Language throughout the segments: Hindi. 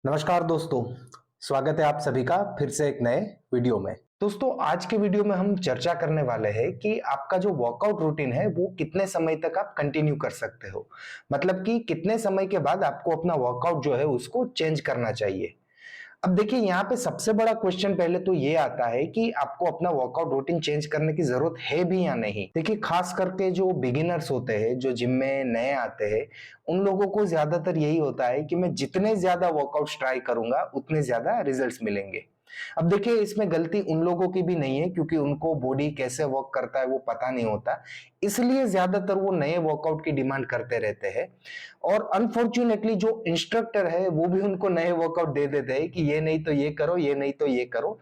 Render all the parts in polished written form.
नमस्कार दोस्तों, स्वागत है आप सभी का फिर से एक नए वीडियो में। दोस्तों, आज के वीडियो में हम चर्चा करने वाले हैं कि आपका जो वर्कआउट रूटीन है वो कितने समय तक आप कंटिन्यू कर सकते हो। मतलब कि कितने समय के बाद आपको अपना वर्कआउट जो है उसको चेंज करना चाहिए। अब देखिए, यहाँ पे सबसे बड़ा क्वेश्चन पहले तो ये आता है कि आपको अपना वर्कआउट रूटीन चेंज करने की जरूरत है भी या नहीं। देखिए, खास करके जो बिगिनर्स होते हैं, जो जिम में नए आते हैं, उन लोगों को ज्यादातर यही होता है कि मैं जितने ज्यादा वर्कआउट ट्राई करूंगा उतने ज्यादा रिजल्ट्स मिलेंगे। अब देखिए, इसमें गलती उन लोगों की भी नहीं है क्योंकि उनको बॉडी कैसे वर्क करता है वो पता नहीं होता, इसलिए ज्यादातर वो नए वर्कआउट की डिमांड करते रहते हैं। और अनफॉर्चुनेटली जो इंस्ट्रक्टर है वो भी उनको नए वर्कआउट दे देते हैं कि ये नहीं तो ये करो, ये नहीं तो ये करो।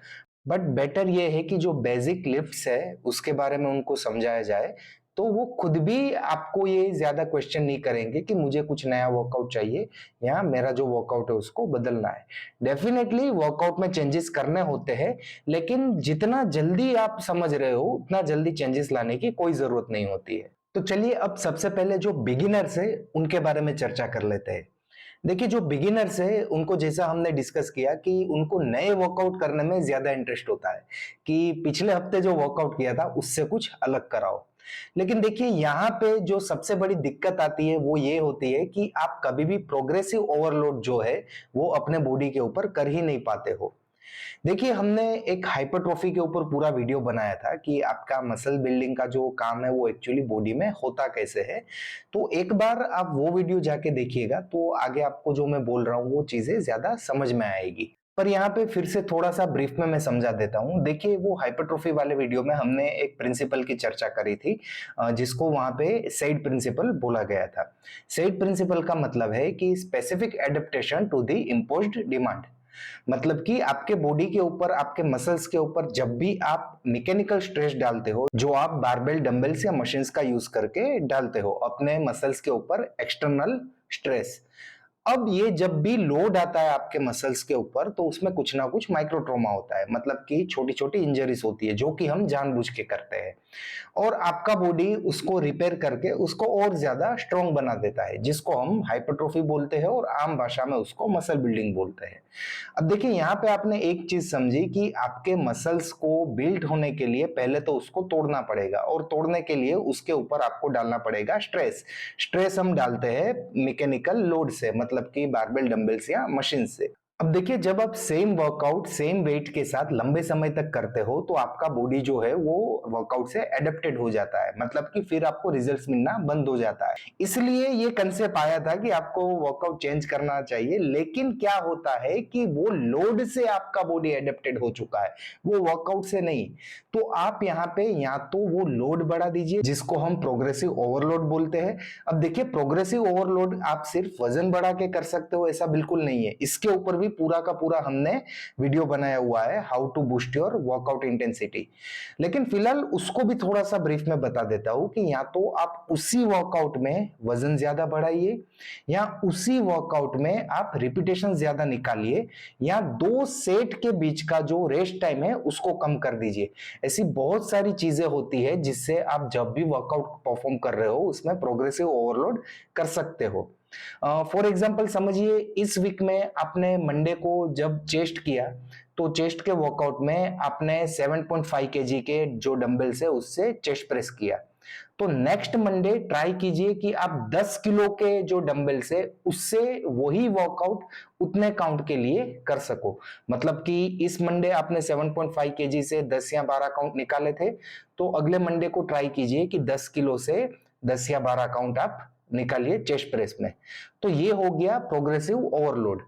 बट बेटर ये है कि जो बेसिक लिफ्ट्स है उसके बारे में उनको समझाया जाए, तो वो खुद भी आपको ये ज्यादा क्वेश्चन नहीं करेंगे कि मुझे कुछ नया वर्कआउट चाहिए या मेरा जो वर्कआउट है उसको बदलना है। डेफिनेटली वर्कआउट में चेंजेस करने होते हैं, लेकिन जितना जल्दी आप समझ रहे हो उतना जल्दी चेंजेस लाने की कोई जरूरत नहीं होती है। तो चलिए, अब सबसे पहले जो बिगिनर्स है उनके बारे में चर्चा कर लेते हैं। देखिए, जो बिगिनर्स है उनको जैसा हमने डिस्कस किया कि उनको नए वर्कआउट करने में ज्यादा इंटरेस्ट होता है कि पिछले हफ्ते जो वर्कआउट किया था उससे कुछ अलग कराओ। लेकिन देखिए, यहाँ पे जो सबसे बड़ी दिक्कत आती है वो ये होती है कि आप कभी भी प्रोग्रेसिव ओवरलोड जो है वो अपने बॉडी के ऊपर कर ही नहीं पाते हो। देखिए, हमने एक हाइपरट्रॉफी के ऊपर पूरा वीडियो बनाया था कि आपका मसल बिल्डिंग का जो काम है वो एक्चुअली बॉडी में होता कैसे है। तो एक बार आप वो वीडियो जाके देखिएगा तो आगे आपको जो मैं बोल रहा हूँ वो चीजें ज्यादा समझ में आएगी। पर यहाँ पे फिर से थोड़ा सा ब्रीफ में मैं समझा देता हूँ। देखिए, वो हाइपरट्रॉफी वाले वीडियो में हमने एक प्रिंसिपल की चर्चा करी थी, जिसको वहां पे सेड प्रिंसिपल बोला गया था। सेड प्रिंसिपल का मतलब है कि specific adaptation to the imposed demand. मतलब कि आपके बॉडी के ऊपर, आपके मसल्स के ऊपर जब भी आप मैकेनिकल स्ट्रेस डालते हो, जो आप बारबेल डंबल्स या मशीन्स का यूज करके डालते हो अपने मसल्स के ऊपर, एक्सटर्नल स्ट्रेस, अब ये जब भी लोड आता है आपके मसल्स के ऊपर तो उसमें कुछ ना कुछ माइक्रो ट्रॉमा होता है। मतलब कि छोटी छोटी इंजरीज होती है जो कि हम जानबूझ के करते हैं, और आपका बॉडी उसको रिपेयर करके उसको और ज्यादा स्ट्रॉन्ग बना देता है, जिसको हम हाइपरट्रॉफी बोलते हैं और आम भाषा में उसको मसल बिल्डिंग बोलते हैं। अब देखिए, यहाँ पे आपने एक चीज समझी कि आपके मसल्स को बिल्ड होने के लिए पहले तो उसको तोड़ना पड़ेगा, और तोड़ने के लिए उसके ऊपर आपको डालना पड़ेगा स्ट्रेस। स्ट्रेस हम डालते हैं मैकेनिकल लोड से, मतलब कि बारबेल डंबल्स या मशीन से। अब देखिए, जब आप सेम वर्कआउट सेम वेट के साथ लंबे समय तक करते हो तो आपका बॉडी जो है वो वर्कआउट से एडेप्टेड हो जाता है, मतलब कि फिर आपको रिजल्ट्स मिलना बंद हो जाता है। इसलिए ये कंसेप्ट आया था कि आपको वर्कआउट चेंज करना चाहिए। लेकिन क्या होता है कि वो लोड से आपका बॉडी एडेप्टेड हो चुका है, वो वर्कआउट से नहीं। तो आप यहाँ पे या तो वो लोड बढ़ा दीजिए, जिसको हम प्रोग्रेसिव ओवरलोड बोलते हैं। अब देखिए, प्रोग्रेसिव ओवरलोड आप सिर्फ वजन बढ़ा के कर सकते हो ऐसा बिल्कुल नहीं है। इसके ऊपर भी पूरा का पूरा हमने वीडियो बनाया हुआ है, how to boost your workout intensity. लेकिन फिलहाल उसको भी थोड़ा सा ब्रीफ में बता देता हूं कि या तो आप उसी वर्कआउट में वजन ज्यादा बढ़ाइए, या उसी वर्कआउट में आप रिपीटेशन ज्यादा निकालिए, या 2 सेट के बीच का जो रेस्ट टाइम है उसको कम कर दीजिए। ऐसी बहुत सारी चीजें होती है जिससे आप जब भी वर्कआउट परफॉर्म कर रहे हो उसमें प्रोग्रेसिव ओवरलोड कर सकते हो। फॉर एग्जाम्पल समझिए, इस वीक में आपने मंडे को जब चेस्ट किया तो चेस्ट के वर्कआउट में आपने 7.5 केजी के जो डंबल्स है उससे चेस्ट प्रेस किया। तो नेक्स्ट मंडे ट्राई कीजिए कि आप 10 किलो के जो डंबल्स है उससे वही वर्कआउट उतने काउंट के लिए कर सको। मतलब कि इस मंडे आपने 7.5 केजी से 10 या 12 काउंट निकाले थे, तो अगले मंडे को ट्राई कीजिए कि 10 किलो से 10 या 12 काउंट आप निकालिए चेस्ट प्रेस में। तो ये हो गया प्रोग्रेसिव ओवरलोड।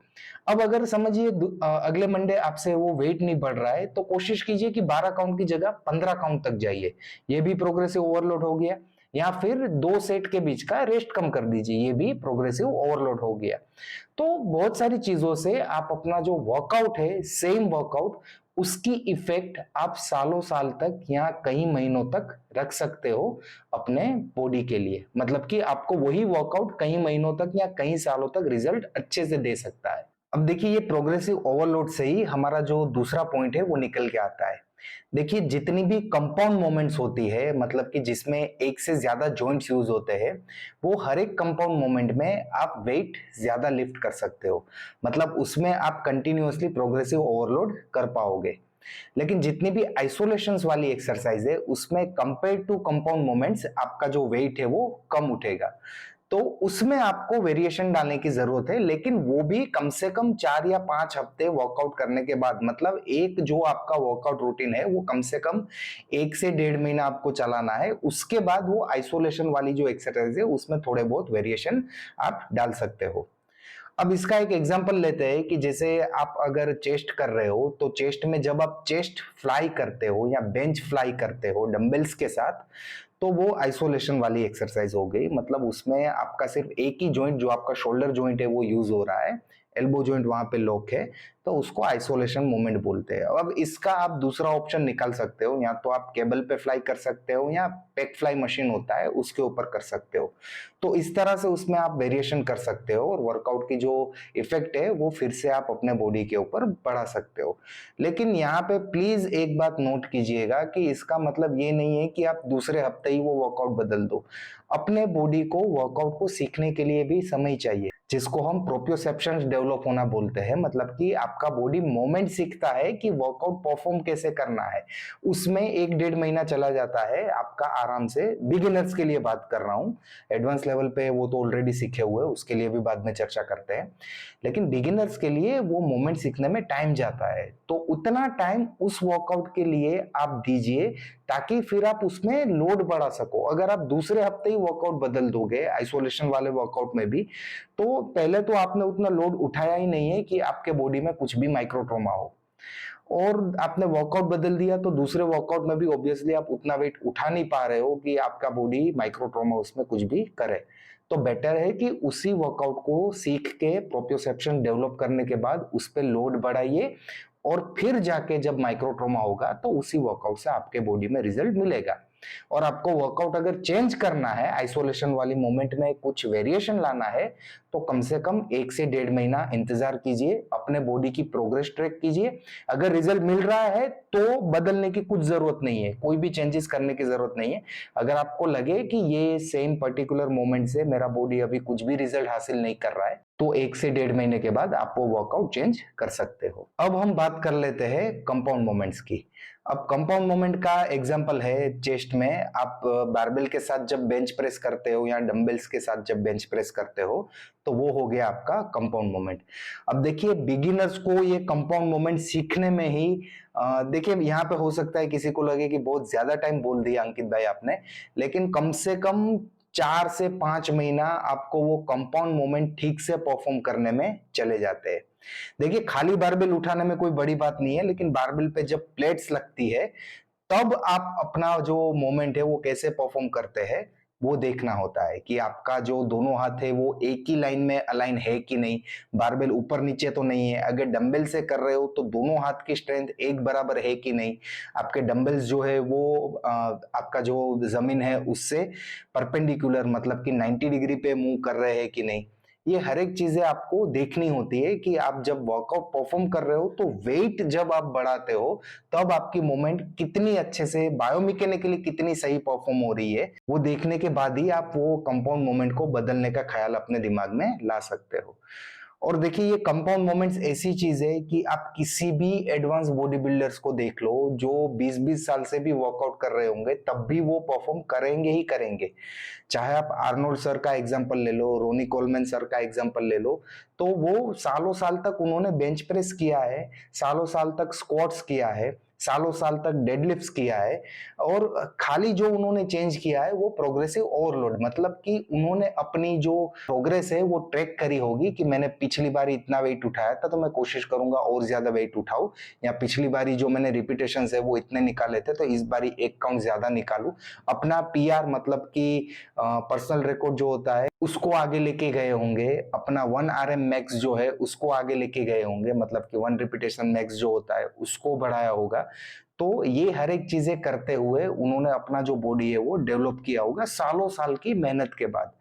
अब अगर समझिए अगले मंडे आपसे वो वेट नहीं बढ़ रहा है तो कोशिश कीजिए कि 12 काउंट की जगह 15 काउंट तक जाइए, ये भी प्रोग्रेसिव ओवरलोड हो गया। या फिर 2 सेट के बीच का रेस्ट कम कर दीजिए, ये भी प्रोग्रेसिव ओवरलोड हो गया। तो बहुत सारी चीजों से आप अपना जो वर्कआउट है, सेम वर्कआउट, उसकी इफेक्ट आप सालों साल तक या कई महीनों तक रख सकते हो अपने बॉडी के लिए। मतलब कि आपको वही वर्कआउट कई महीनों तक या कई सालों तक रिजल्ट अच्छे से दे सकता है। अब देखिए, ये प्रोग्रेसिव ओवरलोड से ही हमारा जो दूसरा पॉइंट है वो निकल के आता है। देखिए, जितनी भी कंपाउंड मूवमेंट्स होती है, मतलब कि जिसमें एक से ज्यादा जॉइंट्स यूज होते हैं, वो हर एक कंपाउंड मूवमेंट में आप वेट ज्यादा लिफ्ट कर सकते हो। मतलब उसमें आप कंटिन्यूअसली प्रोग्रेसिव ओवरलोड कर पाओगे। लेकिन जितनी भी आइसोलेशंस वाली एक्सरसाइज है, उसमें कंपेयर टू कंपाउंड मोमेंट्स आपका जो वेट है वो कम उठेगा। तो उसमें आपको वेरिएशन डालने की जरूरत है, लेकिन वो भी कम से कम 4 या 5 हफ्ते वर्कआउट करने के बाद। मतलब एक जो आपका वर्कआउट रूटीन है वो कम से कम 1 से 1.5 महीना आपको चलाना है। उसके बाद वो आइसोलेशन वाली जो एक्सरसाइज है उसमें थोड़े बहुत वेरिएशन आप डाल सकते हो। अब इसका एक एग्जांपल लेते हैं कि जैसे आप अगर चेस्ट कर रहे हो, तो चेस्ट में जब आप चेस्ट फ्लाई करते हो या बेंच फ्लाई करते हो डंबल्स के साथ, तो वो आइसोलेशन वाली एक्सरसाइज हो गई। मतलब उसमें आपका सिर्फ एक ही जॉइंट, जो आपका शोल्डर जॉइंट है, वो यूज हो रहा है। एल्बो जॉइंट वहां पे लॉक है, तो उसको आइसोलेशन मूवमेंट बोलते हैं। अब इसका आप दूसरा ऑप्शन निकाल सकते हो, या तो आप केबल पे फ्लाई कर सकते हो या पेक फ्लाई मशीन होता है उसके ऊपर कर सकते हो। तो इस तरह से उसमें आप वेरिएशन कर सकते हो और वर्कआउट की जो इफेक्ट है वो फिर से आप अपने बॉडी के ऊपर बढ़ा सकते हो। लेकिन यहाँ पे प्लीज एक बात नोट कीजिएगा कि इसका मतलब ये नहीं है कि आप दूसरे हफ्ते ही वो वर्कआउट बदल दो। अपने बॉडी को वर्कआउट को सीखने के लिए भी समय चाहिए, जिसको हम प्रोप्रियोसेप्शन डेवलप होना बोलते हैं। मतलब कि आपका बॉडी मोमेंट सीखता है कि वर्कआउट परफॉर्म कैसे करना है। उसमें 1 डेढ़ महीना चला जाता है आपका आराम से। बिगिनर्स के लिए बात कर रहा हूँ, एडवांस लेवल पे वो तो ऑलरेडी सीखे हुए, उसके लिए भी बाद में चर्चा करते हैं। लेकिन बिगिनर्स के लिए वो मोमेंट सीखने में टाइम जाता है, तो उतना टाइम उस वर्कआउट के लिए आप दीजिए, ताकि फिर आप उसमें लोड बढ़ा सको। अगर आप दूसरे हफ्ते ही वर्कआउट बदल दोगे आइसोलेशन वाले वर्कआउट में भी, तो पहले तो आपने उतना लोड उठाया ही नहीं है कि आपके बॉडी में कुछ भी माइक्रो ट्रॉमा हो, और आपने वर्कआउट बदल दिया तो दूसरे वर्कआउट में भी ऑब्वियसली आप उतना वेट उठा नहीं पा रहे हो कि आपका बॉडी माइक्रो ट्रॉमा उसमें कुछ भी करे। तो बेटर है कि उसी वर्कआउट को सीख के प्रोप्रियोसेप्शन डेवलप करने के बाद उस पर लोड बढ़ाइए, और फिर जाके जब माइक्रो ट्रॉमा होगा तो उसी वर्कआउट से आपके बॉडी में रिजल्ट मिलेगा। और आपको वर्कआउट अगर चेंज करना है, आइसोलेशन वाली मोमेंट में कुछ वेरिएशन लाना है, तो कम से कम 1 से 1.5 महीना इंतजार कीजिए, अपने बॉडी की प्रोग्रेस ट्रैक कीजिए। अगर रिजल्ट मिल रहा है तो बदलने की कुछ जरूरत नहीं है, कोई भी चेंजेस करने की जरूरत नहीं है। अगर आपको लगे कि ये सेम पर्टिकुलर मोमेंट से मेरा बॉडी अभी कुछ भी रिजल्ट हासिल नहीं कर रहा है, तो 1 से 1.5 महीने के बाद आप वो वर्कआउट चेंज कर सकते हो। अब हम बात कर लेते हैं कंपाउंड मोमेंट्स की। अब कंपाउंड मोमेंट का एग्जांपल है, चेस्ट में आप बारबेल के साथ जब बेंच प्रेस करते हो या डंबल्स के साथ जब बेंच प्रेस करते हो, तो वो हो गया आपका कंपाउंड मोमेंट। अब देखिए, बिगिनर्स को ये कंपाउंड मोमेंट सीखने में ही देखिए, यहाँ पे हो सकता है किसी को लगे कि बहुत ज्यादा टाइम बोल दिया अंकित भाई आपने, लेकिन कम से कम 4 से 5 महीना आपको वो कंपाउंड मोमेंट ठीक से परफॉर्म करने में चले जाते हैं। देखिए, खाली बारबेल उठाने में कोई बड़ी बात नहीं है, लेकिन बारबेल पे जब प्लेट्स लगती है, तब आप अपना जो मोमेंट है वो कैसे परफॉर्म करते हैं वो देखना होता है कि आपका जो दोनों हाथ है वो एक ही लाइन में अलाइन है कि नहीं, बारबेल ऊपर नीचे तो नहीं है। अगर डंबल से कर रहे हो तो दोनों हाथ की स्ट्रेंथ एक बराबर है कि नहीं, आपके डंबल्स जो है वो आपका जो जमीन है उससे परपेंडिकुलर, मतलब कि 90 डिग्री पे मूव कर रहे हैं कि नहीं। ये हर एक चीजें आपको देखनी होती है कि आप जब वर्कआउट परफॉर्म कर रहे हो तो वेट जब आप बढ़ाते हो, तब आपकी मूवमेंट कितनी अच्छे से बायोमैकेनिकली कितनी सही परफॉर्म हो रही है, वो देखने के बाद ही आप वो कंपाउंड मूवमेंट को बदलने का ख्याल अपने दिमाग में ला सकते हो। और देखिए, ये कंपाउंड मोमेंट्स ऐसी चीज है कि आप किसी भी एडवांस बॉडी बिल्डर्स को देख लो, जो 20-20 साल से भी वर्कआउट कर रहे होंगे, तब भी वो परफॉर्म करेंगे ही करेंगे। चाहे आप आर्नोल्ड सर का एग्जांपल ले लो, रोनी कोलमैन सर का एग्जांपल ले लो, तो वो सालों साल तक उन्होंने बेंच प्रेस किया है, सालों साल तक स्क्वाट्स किया है, सालों साल तक डेडलिफ्ट्स किया है, और खाली जो उन्होंने चेंज किया है वो प्रोग्रेसिव ओवरलोड। मतलब कि उन्होंने अपनी जो प्रोग्रेस है वो ट्रैक करी होगी कि मैंने पिछली बार इतना वेट उठाया था, तो मैं कोशिश करूंगा और ज्यादा वेट उठाऊं, या पिछली बारी जो मैंने रिपीटेशन है वो इतने निकाले थे, तो इस बारी एक काउंट ज्यादा निकालूं। अपना पीआर, मतलब कि पर्सनल रिकॉर्ड जो होता है उसको आगे लेके गए होंगे, अपना 1 RM मैक्स जो है उसको आगे लेके गए होंगे, मतलब कि 1 रिपीटेशन मैक्स जो होता है उसको बढ़ाया होगा। तो ये हर एक चीजें करते हुए उन्होंने अपना जो बॉडी है वो डेवलप किया होगा सालों साल की मेहनत के बाद।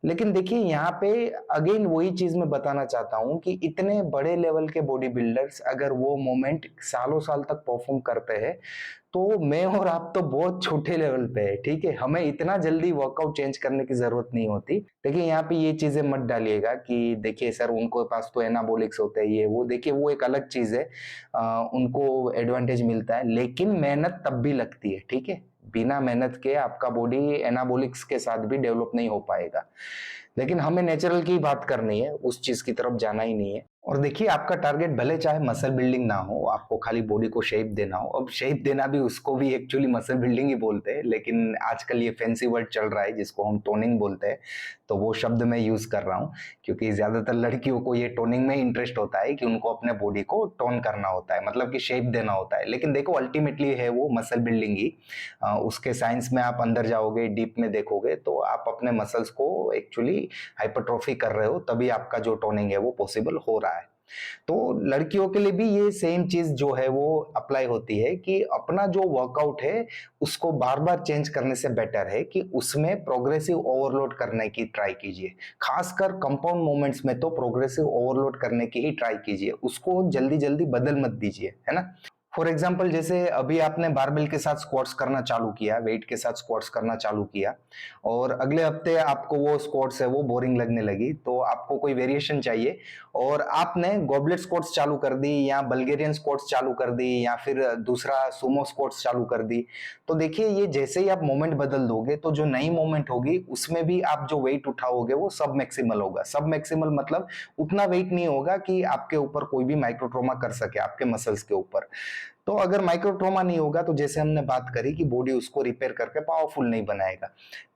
लेकिन देखिए यहाँ पे अगेन वही चीज मैं बताना चाहता हूँ कि इतने बड़े लेवल के बॉडी बिल्डर्स अगर वो मोमेंट सालों साल तक परफॉर्म करते हैं, तो मैं और आप तो बहुत छोटे लेवल पे है, ठीक है। हमें इतना जल्दी वर्कआउट चेंज करने की जरूरत नहीं होती। देखिए यहाँ पे ये चीजें मत डालिएगा कि देखिए सर उनको पास तो एनाबॉलिक्स होते हैं, ये वो, देखिए वो एक अलग चीज है। उनको एडवांटेज मिलता है, लेकिन मेहनत तब भी लगती है, ठीक है। बिना मेहनत के आपका बॉडी एनाबॉलिक्स के साथ भी डेवलप नहीं हो पाएगा। लेकिन हमें नेचुरल की बात करनी है, उस चीज की तरफ जाना ही नहीं है। और देखिए आपका टारगेट भले चाहे मसल बिल्डिंग ना हो, आपको खाली बॉडी को शेप देना हो। अब शेप देना भी, उसको भी एक्चुअली मसल बिल्डिंग ही बोलते हैं, लेकिन आजकल ये फैंसी वर्ड चल रहा है जिसको हम टोनिंग बोलते हैं, तो वो शब्द मैं यूज कर रहा हूँ। क्योंकि ज्यादातर लड़कियों को ये टोनिंग में इंटरेस्ट होता है कि उनको अपने बॉडी को टोन करना होता है, मतलब कि शेप देना होता है। लेकिन देखो अल्टीमेटली है वो मसल बिल्डिंग ही। उसके साइंस में आप अंदर जाओगे, डीप में देखोगे, तो आप अपने मसल्स को एक्चुअली हाइपरट्रॉफी कर रहे हो, तभी आपका जो टोनिंग है वो पॉसिबल हो रहा है। तो लड़कियों के लिए भी ये सेम चीज जो है वो अप्लाई होती है कि अपना जो वर्कआउट है उसको बार बार चेंज करने से बेटर है कि उसमें प्रोग्रेसिव ओवरलोड करने की ट्राई कीजिए। खासकर कंपाउंड मूवमेंट्स में तो प्रोग्रेसिव ओवरलोड करने की ही ट्राई कीजिए, उसको जल्दी जल्दी बदल मत दीजिए, है ना। फॉर एग्जाम्पल जैसे अभी आपने बारबेल के साथ स्क्वाट्स करना चालू किया, वेट के साथ स्क्वाट्स करना चालू किया, और अगले हफ्ते आपको वो स्क्वाट्स है वो बोरिंग लगने लगी, तो आपको कोई वेरिएशन चाहिए, और आपने गॉबलेट स्क्वाट्स चालू कर दी, या बल्गेरियन स्क्वाट्स चालू कर दी, या फिर दूसरा सुमो स्क्वाट्स चालू कर दी। तो देखिए ये जैसे ही आप मोमेंट बदल दोगे, तो जो नई मोमेंट होगी उसमें भी आप जो वेट उठाओगे वो सब मैक्सिमल होगा। सब मैक्सिमल मतलब उतना वेट नहीं होगा कि आपके ऊपर कोई भी माइक्रो ट्रॉमा कर सके आपके मसल्स के ऊपर। तो अगर माइक्रो ट्रॉमा नहीं होगा, तो जैसे हमने बात करी कि बॉडी उसको रिपेयर करके पावरफुल नहीं बनाएगा,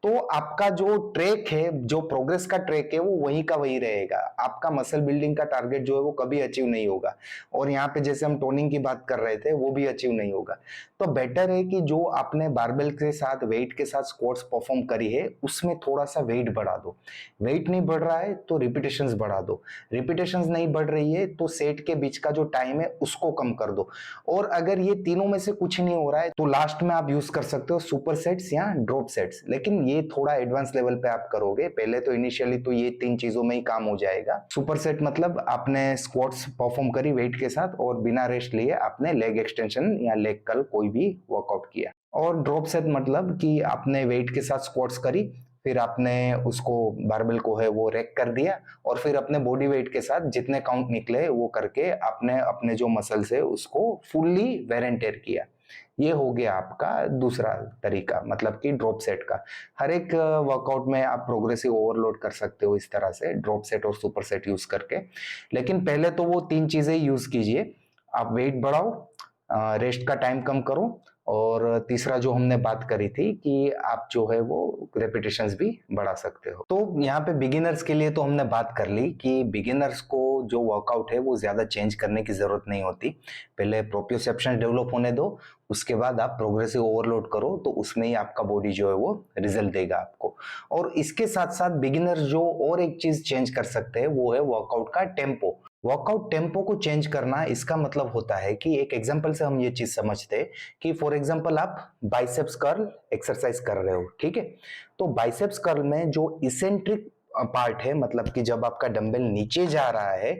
तो आपका जो ट्रैक है, जो प्रोग्रेस का ट्रैक है, वो वही का वही रहेगा। आपका मसल बिल्डिंग का टारगेट जो है वो कभी अचीव नहीं होगा, और यहाँ पे जैसे हम टोनिंग की बात कर रहे थे वो भी अचीव नहीं होगा। तो बेटर है कि जो आपने बारबेल के साथ वेट के साथ स्क्वाट्स परफॉर्म करी है उसमें थोड़ा सा वेट बढ़ा दो। वेट नहीं बढ़ रहा है तो रिपीटेशंस बढ़ा दो। रिपीटेशंस नहीं बढ़ रही है तो सेट के बीच का जो टाइम है उसको कम कर दो। और अगर ये तीनों में से कुछ नहीं हो रहा है तो लास्ट में आप यूज कर सकते हो सुपर सेट्स या ड्रॉप सेट्स, लेकिन ये थोड़ा एडवांस लेवल पे आप करोगे। पहले तो इनिशियली तो ये तीन चीजों में ही काम हो जाएगा। सुपर सेट मतलब आपने स्क्वाट्स परफॉर्म करी वेट के साथ और बिना रेस्ट लिए आपने लेग एक्सटेंशन या लेग कर्ल कोई भी वर्कआउट किया। और ड्रॉप सेट मतलब कि आपने वेट के साथ स्क्वाट्स करी, फिर आपने उसको बारबेल को है वो रैक कर दिया, और फिर अपने बॉडी वेट के साथ जितने काउंट निकले वो करके आपने अपने जो मसल्स है उसको फुल्ली वेर एंड टेयर किया। ये हो गया आपका दूसरा तरीका, मतलब कि ड्रॉप सेट का। हर एक वर्कआउट में आप प्रोग्रेसिव ओवरलोड कर सकते हो इस तरह से ड्रॉप सेट और सुपर सेट यूज करके। लेकिन पहले तो वो तीन चीजें यूज कीजिए। आप वेट बढ़ाओ, रेस्ट का टाइम कम करो, और तीसरा जो हमने बात करी थी कि आप जो है वो रेपिटेशंस भी बढ़ा सकते हो। तो यहाँ पे बिगिनर्स के लिए तो हमने बात कर ली कि बिगिनर्स को जो वर्कआउट है वो ज्यादा चेंज करने की जरूरत नहीं होती। पहले प्रोप्रियोसेप्शन डेवलप होने दो, उसके बाद आप प्रोग्रेसिव ओवरलोड करो, तो उसमें ही आपका बॉडी जो है वो रिजल्ट देगा आपको। और इसके साथ साथ बिगिनर्स जो और एक चीज चेंज कर सकते हैं वो है वर्कआउट का टेम्पो। वर्कआउट टेम्पो को चेंज करना, इसका मतलब होता है कि एक एग्जांपल से हम ये चीज समझते हैं कि फॉर एग्जांपल आप बाइसेप्स कर्ल एक्सरसाइज कर रहे हो, ठीक है। तो बाइसेप्स कर्ल में जो इसेंट्रिक पार्ट है, मतलब कि जब आपका डंबल नीचे जा रहा है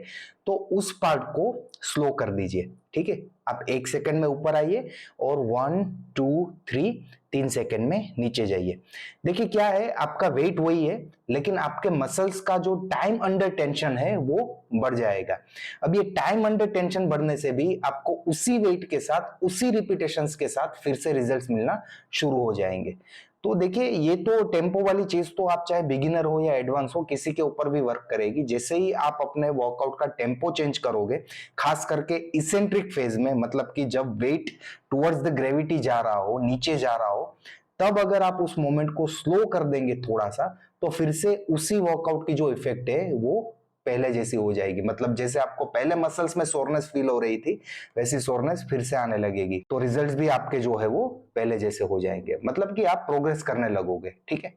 तो उस पार्ट को स्लो कर दीजिए, ठीक है। आप 1 सेकंड में ऊपर आइए और 1 2 3 3 सेकंड में नीचे जाइए। देखिए क्या है, आपका वेट वही है, लेकिन आपके मसल्स का जो टाइम अंडर टेंशन है वो बढ़ जाएगा। अब ये टाइम अंडर टेंशन बढ़ने से भी आपको उसी वेट के साथ उसी रिपीटेशंस के साथ फिर से रिजल्ट्स मिलना शुरू हो जाएंगे। तो देखिए ये तो टेम्पो वाली चीज तो आप चाहे बिगिनर हो या एडवांस हो किसी के ऊपर भी वर्क करेगी। जैसे ही आप अपने वर्कआउट का टेम्पो चेंज करोगे, खास करके इसेंट्रिक फेज में, मतलब कि जब वेट टुवर्ड्स द ग्रेविटी जा रहा हो, नीचे जा रहा हो, तब अगर आप उस मोमेंट को स्लो कर देंगे थोड़ा सा, तो फिर से उसी वर्कआउट की जो इफेक्ट है वो पहले जैसी हो जाएगी। मतलब जैसे आपको पहले मसल्स में सोरनेस फील हो रही थी, वैसी सोरनेस फिर से आने लगेगी। तो रिजल्ट्स भी आपके जो है वो पहले जैसे हो जाएंगे, मतलब कि आप प्रोग्रेस करने लगोगे, ठीक है।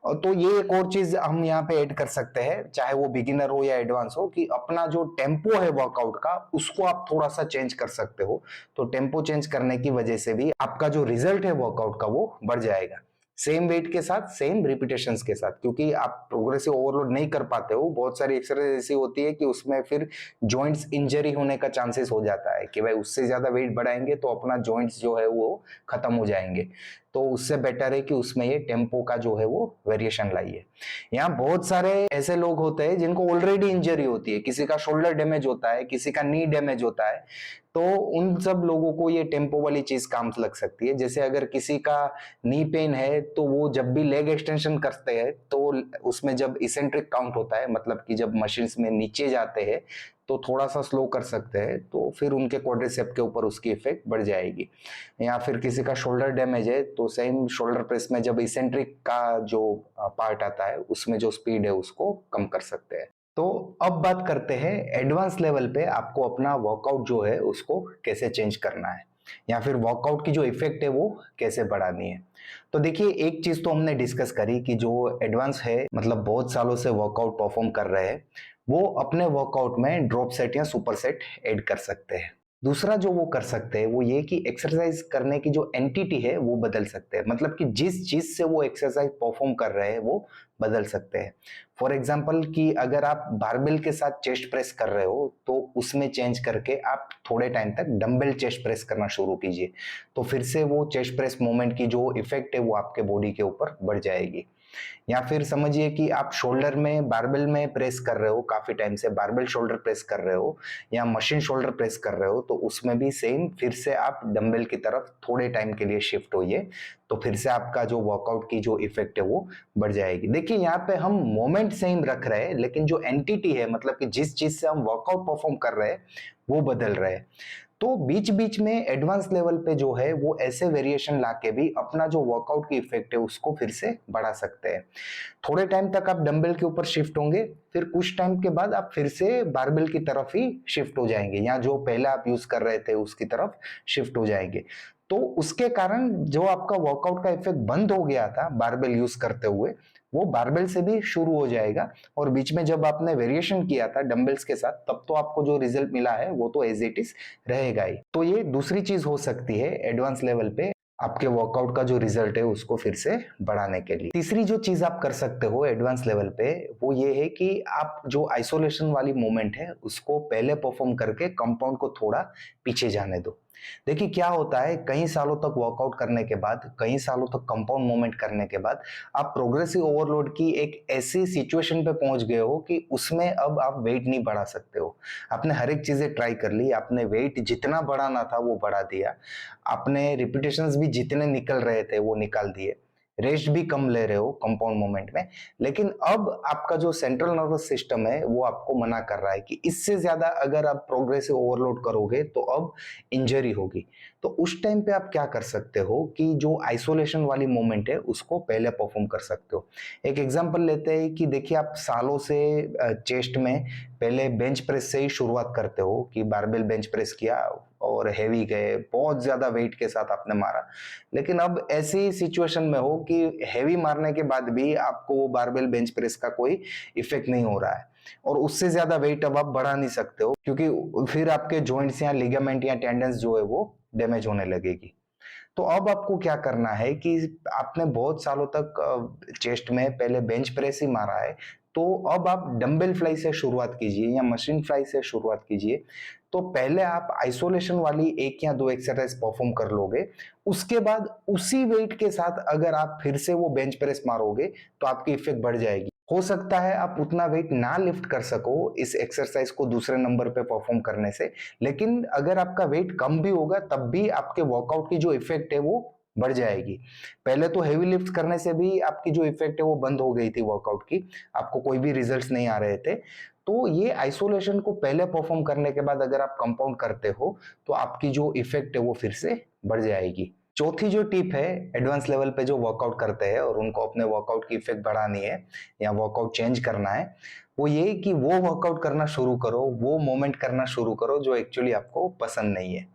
और तो ये एक और चीज हम यहाँ पे ऐड कर सकते हैं, चाहे वो बिगिनर हो या एडवांस हो, कि अपना जो टेम्पो है वर्कआउट का उसको आप थोड़ा सा चेंज कर सकते हो। तो टेम्पो चेंज करने की वजह से भी आपका जो रिजल्ट है वर्कआउट का वो बढ़ जाएगा। सेम वेट के साथ सेम रिपीटेशंस के साथ, क्योंकि आप प्रोग्रेसिव ओवरलोड नहीं कर पाते हो। बहुत सारी एक्सरसाइज ऐसी होती है कि उसमें फिर जॉइंट्स इंजरी होने का चांसेस हो जाता है कि भाई उससे ज्यादा वेट बढ़ाएंगे तो अपना जॉइंट्स जो है वो खत्म हो जाएंगे। तो उससे बेटर है कि उसमें ये टेम्पो का जो है वो वेरिएशन लाइए। यहाँ बहुत सारे ऐसे लोग होते हैं जिनको ऑलरेडी इंजरी होती है, किसी का शोल्डर डैमेज होता है, किसी का नी डैमेज होता है, तो उन सब लोगों को ये टेम्पो वाली चीज काम लग सकती है। जैसे अगर किसी का नी पेन है तो वो जब भी लेग एक्सटेंशन करते हैं तो उसमें जब इसेंट्रिक काउंट होता है, मतलब कि जब मशीन्स में नीचे जाते हैं तो थोड़ा सा स्लो कर सकते हैं, तो फिर उनके क्वाड्रिसेप के ऊपर उसकी इफेक्ट बढ़ जाएगी। या फिर किसी का शोल्डर डैमेज है तो सेम शोल्डर प्रेस में जब इसेंट्रिक का जो पार्ट आता है उसमें जो स्पीड है उसको कम कर सकते हैं। तो अब बात करते हैं एडवांस लेवल पे आपको अपना वर्कआउट जो है उसको कैसे चेंज करना है, या फिर वर्कआउट की जो इफेक्ट है वो कैसे बढ़ानी है। तो देखिए, एक चीज तो हमने डिस्कस करी कि जो एडवांस है, मतलब बहुत सालों से वर्कआउट परफॉर्म कर रहे हैं, वो अपने वर्कआउट में ड्रॉप सेट या सुपर सेट ऐड कर सकते हैं। दूसरा जो वो कर सकते हैं वो ये कि एक्सरसाइज करने की जो एंटिटी है वो बदल सकते हैं, मतलब कि जिस चीज से वो एक्सरसाइज परफॉर्म कर रहे हैं वो बदल सकते हैं। फॉर एग्जाम्पल कि अगर आप बारबेल के साथ चेस्ट प्रेस कर रहे हो तो उसमें चेंज करके आप थोड़े टाइम तक डंबल चेस्ट प्रेस करना शुरू कीजिए, तो फिर से वो चेस्ट प्रेस मूवमेंट की जो इफेक्ट है वो आपके बॉडी के ऊपर बढ़ जाएगी। या फिर समझिए कि आप शोल्डर में बारबेल में प्रेस कर रहे हो, काफी टाइम से बारबेल शोल्डर प्रेस कर रहे हो या मशीन शोल्डर प्रेस कर रहे हो, तो उसमें भी सेम फिर से आप डंबल की तरफ थोड़े टाइम के लिए शिफ्ट होइए, तो फिर से आपका जो वर्कआउट की जो इफेक्ट है वो बढ़ जाएगी। देखिए, यहाँ पे हम मोमेंट सेम रख रहे हैं लेकिन जो एंटिटी है, मतलब कि जिस चीज से हम वर्कआउट परफॉर्म कर रहे हैं वो बदल रहे हैं। तो बीच बीच में एडवांस लेवल पे जो है वो ऐसे वेरिएशन लाके भी अपना जो वर्कआउट की इफेक्ट है उसको फिर से बढ़ा सकते हैं। थोड़े टाइम तक आप डंबल के ऊपर शिफ्ट होंगे, फिर कुछ टाइम के बाद आप फिर से बारबेल की तरफ ही शिफ्ट हो जाएंगे, या जो पहले आप यूज कर रहे थे उसकी तरफ शिफ्ट हो जाएंगे। तो उसके कारण जो आपका वर्कआउट का इफेक्ट बंद हो गया था बारबेल यूज करते हुए, वो बारबेल से भी शुरू हो जाएगा। और बीच में जब आपने वेरिएशन किया था डंबल्स के साथ तब तो आपको जो रिजल्ट मिला है वो तो एज इट इज रहेगा ही। तो ये दूसरी चीज हो सकती है एडवांस लेवल पे आपके वर्कआउट का जो रिजल्ट है उसको फिर से बढ़ाने के लिए। तीसरी जो चीज आप कर सकते हो एडवांस लेवल पे वो ये है कि आप जो आइसोलेशन वाली मूवमेंट है उसको पहले परफॉर्म करके कंपाउंड को थोड़ा पीछे जाने दो। देखिए, क्या होता है, कई सालों तक वर्कआउट करने के बाद, कई सालों तक कंपाउंड मूवमेंट करने के बाद आप प्रोग्रेसिव ओवरलोड की एक ऐसी सिचुएशन पे पहुंच गए हो कि उसमें अब आप वेट नहीं बढ़ा सकते हो। आपने हर एक चीजें ट्राई कर ली, आपने वेट जितना बढ़ाना था वो बढ़ा दिया, आपने रिपीटेशंस भी जितने निकल रहे थे वो निकाल दिए, रेस्ट भी कम ले रहे हो कंपाउंड मूवमेंट में, लेकिन अब आपका जो सेंट्रल नर्वस सिस्टम है वो आपको मना कर रहा है कि इससे ज्यादा अगर आप प्रोग्रेसिव ओवरलोड करोगे तो अब इंजरी होगी। तो उस टाइम पे आप क्या कर सकते हो कि जो आइसोलेशन वाली मूवमेंट है उसको पहले परफॉर्म कर सकते हो। एक एग्जांपल लेते हैं कि देखिए, आप सालों से चेस्ट में पहले बेंच प्रेस से ही शुरुआत करते हो कि बारबेल बेंच प्रेस किया और हैवी गए, बहुत ज्यादा वेट के साथ आपने मारा, लेकिन अब ऐसी सिचुएशन में हो कि हैवी मारने के बाद भी आपको वो बारबेल बेंच प्रेस का कोई इफेक्ट नहीं हो रहा है और उससे ज्यादा वेट अब आप बढ़ा नहीं सकते हो, क्योंकि फिर आपके जॉइंट्स या लिगामेंट या टेंडन्स जो है वो डैमेज होने लगेगी। तो अब आपको क्या करना है कि आपने बहुत सालों तक चेस्ट में पहले बेंच प्रेस ही मारा है, तो अब आप डंबल फ्लाई से शुरुआत कीजिए या मशीन फ्लाई से शुरुआत कीजिए। तो पहले आप आइसोलेशन वाली एक या दो एक्सरसाइज परफॉर्म कर लोगे, उसके बाद उसी वेट के साथ अगर आप फिर से वो बेंच प्रेस मारोगे तो आपकी इफेक्ट बढ़ जाएगी। हो सकता है आप उतना वेट ना लिफ्ट कर सको इस एक्सरसाइज को दूसरे नंबर पे परफॉर्म करने से, लेकिन अगर आपका वेट कम भी होगा तब भी आपके वर्कआउट की जो इफेक्ट है वो बढ़ जाएगी। पहले तो हेवी लिफ्ट करने से भी आपकी जो इफेक्ट है वो बंद हो गई थी वर्कआउट की, आपको कोई भी रिजल्ट्स नहीं आ रहे थे। तो ये आइसोलेशन को पहले परफॉर्म करने के बाद अगर आप कंपाउंड करते हो तो आपकी जो इफेक्ट है वो फिर से बढ़ जाएगी। चौथी जो टिप है एडवांस लेवल पे जो वर्कआउट करते हैं और उनको अपने वर्कआउट की इफेक्ट बढ़ानी है या वर्कआउट चेंज करना है, वो ये कि वो वर्कआउट करना शुरू करो, वो मोमेंट करना शुरू करो जो एक्चुअली आपको पसंद नहीं है।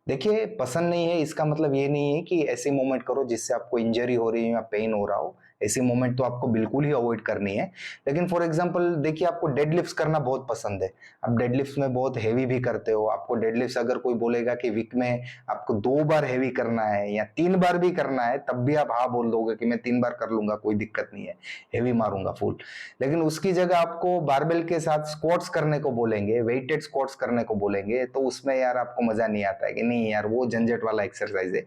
देखिए, पसंद नहीं है इसका मतलब ये नहीं है कि ऐसी मूवमेंट करो जिससे आपको इंजरी हो रही है या पेन हो रहा हो, ऐसी मूवमेंट तो आपको बिल्कुल ही अवॉइड करनी है। लेकिन फॉर एग्जांपल देखिए, आपको डेडलिफ्ट्स करना बहुत पसंद है, आप डेडलिफ्ट्स में बहुत हेवी भी करते हो, आपको डेडलिफ्ट्स अगर कोई बोलेगा कि वीक में आपको 2 बार हेवी करना है या 3 बार भी करना है, तब भी आप हाँ बोल दोगे कि मैं 3 बार कर लूंगा, कोई दिक्कत नहीं है, हेवी मारूंगा फुल। लेकिन उसकी जगह आपको बारबेल के साथ स्क्वाट्स करने को बोलेंगे, वेटेड स्क्वाट्स करने को बोलेंगे, तो उसमें यार आपको मजा नहीं आता है कि नहीं यार वो झंझट वाला एक्सरसाइज है।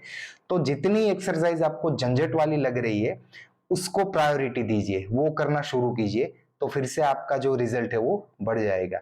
तो जितनी एक्सरसाइज आपको झंझट वाली लग रही है उसको प्रायोरिटी दीजिए, वो करना शुरू कीजिए, तो फिर से आपका जो रिजल्ट है वो बढ़ जाएगा।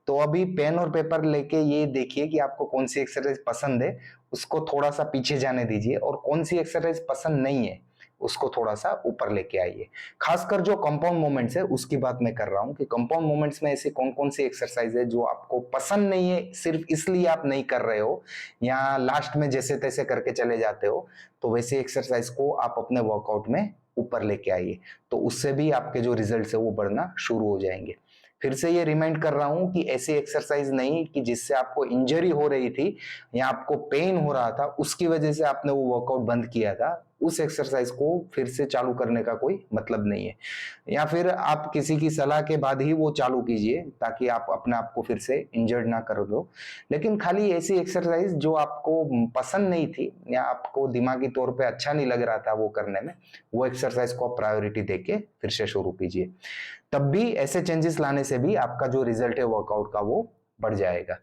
तो अभी पेन और पेपर लेके ये देखिए कि आपको कौन सी एक्सरसाइज पसंद है, उसको थोड़ा सा पीछे जाने दीजिए, और कौन सी एक्सरसाइज पसंद नहीं है उसको थोड़ा सा ऊपर लेके आइए। खासकर जो कंपाउंड मूवमेंट्स है उसकी बात मैं कर रहा हूं कि कंपाउंड मूवमेंट्स में ऐसी कौन कौन सी एक्सरसाइज है जो आपको पसंद नहीं है, सिर्फ इसलिए आप नहीं कर रहे हो या लास्ट में जैसे तैसे करके चले जाते हो, तो वैसी एक्सरसाइज को आप अपने वर्कआउट में ऊपर लेके आइए, तो उससे भी आपके जो रिजल्ट्स है वो बढ़ना शुरू हो जाएंगे। फिर से ये रिमाइंड कर रहा हूं कि ऐसी एक्सरसाइज नहीं कि जिससे आपको इंजरी हो रही थी या आपको पेन हो रहा था उसकी वजह से आपने वो वर्कआउट बंद किया था, उस एक्सरसाइज को फिर से चालू करने का कोई मतलब नहीं है। या फिर आप किसी की सलाह के बाद ही वो चालू कीजिए ताकि आप अपने आप को फिर से इंजर्ड ना कर दो। लेकिन खाली ऐसी एक्सरसाइज जो आपको पसंद नहीं थी या आपको दिमागी तौर पे अच्छा नहीं लग रहा था वो करने में, वो एक्सरसाइज को आप प्रायोरिटी देके फिर से शुरू कीजिए। तब भी ऐसे चेंजेस लाने से भी आपका जो रिजल्ट है वर्कआउट का वो बढ़ जाएगा।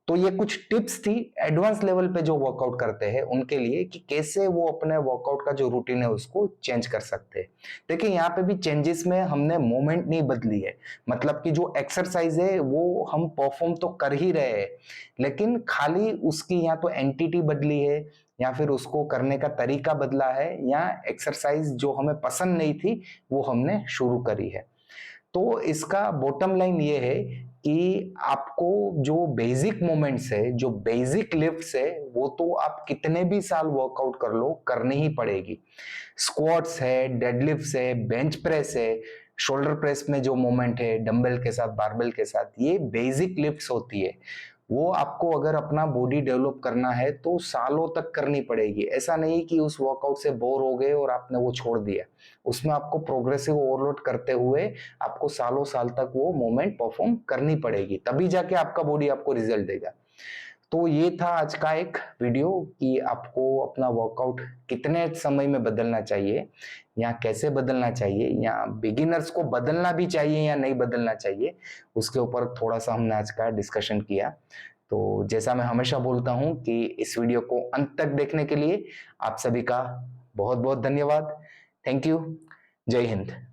तो ये कुछ टिप्स थी एडवांस लेवल पे जो वर्कआउट करते हैं उनके लिए कि कैसे वो अपने वर्कआउट का जो रूटीन है उसको चेंज कर सकते हैं। देखिए यहाँ पे भी चेंजेस में हमने मोमेंट नहीं बदली है, मतलब कि जो एक्सरसाइज है वो हम परफॉर्म तो कर ही रहे हैं, लेकिन खाली उसकी या तो एंटिटी बदली है या फिर उसको करने का तरीका बदला है, या एक्सरसाइज जो हमें पसंद नहीं थी वो हमने शुरू करी है। तो इसका बॉटम लाइन ये है कि आपको जो बेसिक मूवमेंट्स है, जो बेसिक लिफ्ट्स है, वो तो आप कितने भी साल वर्कआउट कर लो करनी ही पड़ेगी। स्क्वाट्स है, डेडलिफ्ट्स है, बेंच प्रेस है, शोल्डर प्रेस में जो मूवमेंट है डंबल के साथ, बारबेल के साथ, ये बेसिक लिफ्ट्स होती है। वो आपको अगर अपना बॉडी डेवलप करना है तो सालों तक करनी पड़ेगी। ऐसा नहीं कि उस वर्कआउट से बोर हो गए और आपने वो छोड़ दिया, उसमें आपको प्रोग्रेसिव ओवरलोड करते हुए आपको सालों साल तक वो मूवमेंट परफॉर्म करनी पड़ेगी, तभी जाके आपका बॉडी आपको रिजल्ट देगा। तो ये था आज का एक वीडियो कि आपको अपना वर्कआउट कितने समय में बदलना चाहिए या कैसे बदलना चाहिए, या बिगिनर्स को बदलना भी चाहिए या नहीं बदलना चाहिए, उसके ऊपर थोड़ा सा हमने आज का डिस्कशन किया। तो जैसा मैं हमेशा बोलता हूं कि इस वीडियो को अंत तक देखने के लिए आप सभी का बहुत बहुत धन्यवाद। Thank you. जय हिंद।